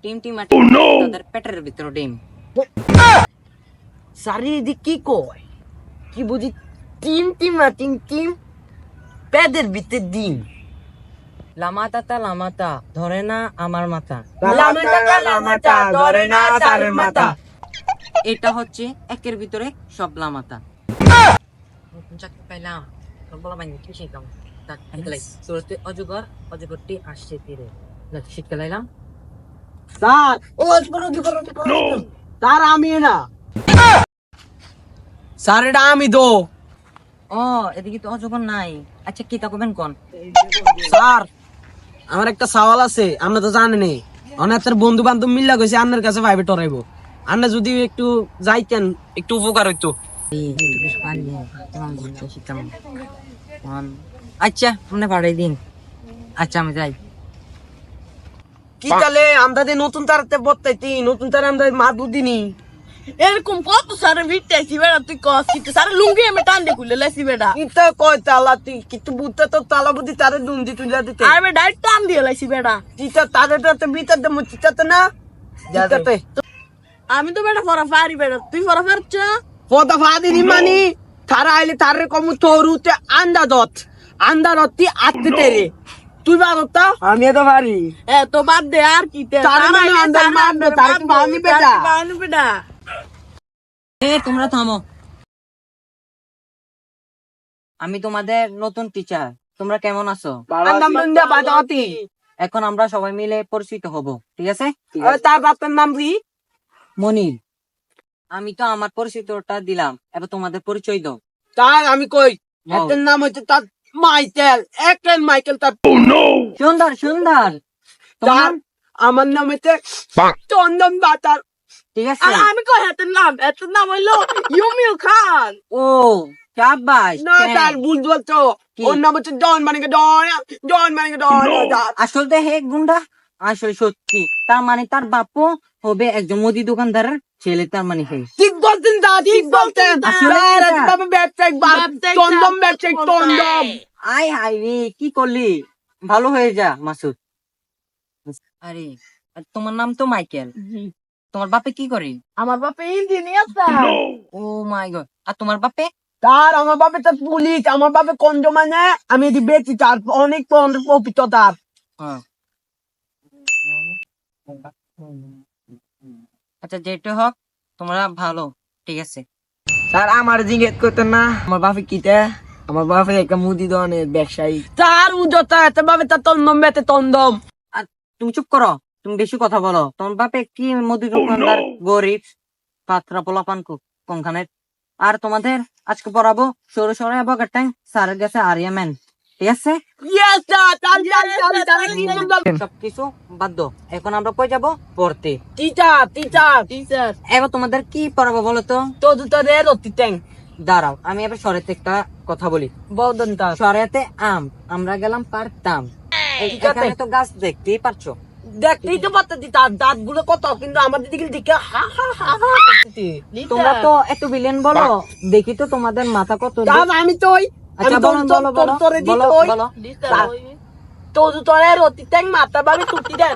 Team টিমাটি তাদের পেটের ভিতরে ডিম। চারিদিক কি কয় কি বুঝি টিম টিমা টিম টিম পেটের ভিতরে ডিম। লামাতা ধরে না আমার মাথা। লামাতা ধরে না তার মাথা। এটা হচ্ছে একের ভিতরে সব লামাতা। নতুন চাকরি পাইলাম, বলা বাইনি কি শিখলাম সুরতে অজগর, অজগরটি আসছে তীরে। শিখতে লাইলাম। স্যার ও স্যার আমি না স্যার এটা আমি দো। ও এদিকে তো অজগর নাই। আচ্ছা কি তা করবেন কোন? স্যার আমার একটা সওয়াল আছে, আপনি তো জানেনই অনেক বন্ধু বান্ধব মিল্লা গেছে আপনার কাছে ভাইবে টরাইবো। আপনি যদি একটু যাইতেন একটু উপকার হইতো। আচ্ছা আপনি পাঠাই দিন। আচ্ছা আমি যাই। কি তাহলে আমরা যে নতুন তারাতে বর্তাইতি নতুন তারা আমরা মা দুদিনই এরকম কত সারে ভিড়তেছি বেড়া তুই কস কিন্তু সারে লুঙ্গি আমি টান দিয়ে খুলে লেছি বেড়া কিতা কয় তালা তুই কিন্তু বুঝতে তো তালা বুদ্ধি তারে দুন্দি তুলে দিতে আর আমি ডাইরেক্ট টান দিয়ে লেছি বেড়া। চিতা তারে তো ভিতর দে চিতা তো না চিতাতে আমি তো বেড়া ফরা ফারি বেড়া তুই ফরা ফারছ। পদা ফাদিনি মানি তারা আইলে তারে কমু তোরুতে আন্দারতি আত্তে তেরে তুই বারতা আমি তো পারি এ তো বাদ দে আর কি তে তারে মানে আন্দার মারবে তারে তো বানি বেটা বানি বেটা। তোমরা থামো। আমি তোমাদের নতুন টিচার। তোমরা কেমন আছো? আন্দামন্দা বাজাতি এখন আমরা সবাই মিলে পরিচিত হব, ঠিক আছে? তার বাপের নাম কি? মনির। আমি তো আমার পরিচিতটা দিলাম, এবার তোমাদের পরিচয় দাও। তার আমি কই এর নাম হচ্ছে তার মাইকেল তার সুন্দর। তার আমার নাম হচ্ছে চন্দন বাতার। ঠিক আছে। আর আমি কই এত নাম হইলো ইউমিউ খান। ও শাবাশ। না তার ভুল বলছো, ওর নাম হচ্ছে ডন মানে ডন। আসলে হে গুন্ডা, আসলে সত্যি তার মানে তার বাপু হবে একজন মুদি দোকানদারের ছেলে, তার মানে হে ঠিক বলতেন দা, ঠিক বলতেন। আসলে ব্যবসায়িক চন্দম। আয় হায় রে, কি করলি? ভালো হয়ে যা মাসুদ। আরে আর তোমার নাম তো মাইকেল, তোমার বাপে কি করে? আমার বাপে ইঞ্জিনিয়ার স্যার। ও মাই গড। আর তোমার বাপে? তার আমার বাপে তার পুলিশ, আমার বাপে কঞ্জ মানে আমি এটি বেচি তার অনেক প্রফিট তার। আচ্ছা যেটা হোক, তোমরা ভালো, ঠিক আছে। স্যার আমার জিজ্ঞেস করতেন না আমার বাপে কিতে? আমার বাপে একটা মুদি দোকানের ব্যবসায়ী। তার উজতা এত বাপে তার তন্দম। আর তুমি চুপ করো, তুমি বেশি কথা বলো। তোমার বাপে কি মুদি দোকানদার, গরিব পাত্রা পোলাপান কোনখানের। আর তোমাদের আজকে পড়াবো সরে বগাটাই স্যারের কাছে আরিয়ামেন, ঠিক আছে? সবকিছু বাদ দাও, এখন আমরা কই যাবো পড়তে। টিচার এবার তোমাদের কি পড়াবো বলো তো? তো দুটো রে রতি ট্যাং দাঁড়াও, আমি এবার সরেতে একটা কথা বলি। বদন তার সরেতে আম, আমরা গেলাম পারতাম। এখানে তো গাছ দেখতেই পারছো। দেখতেই তো পারতেছি তার দাঁত গুলো কত, কিন্তু আমাদের দিকে দিকে হা হা হা হা করতেছি। তোমরা তো এত বিলিয়ন বলো, দেখি তো তোমাদের মাথা কত। আমি তো ওই আচ্ছা বলো তোরে দিতে ওই বলো। তো তোরে রতি ট্যাং মাথা ভাবে টুটি দেন।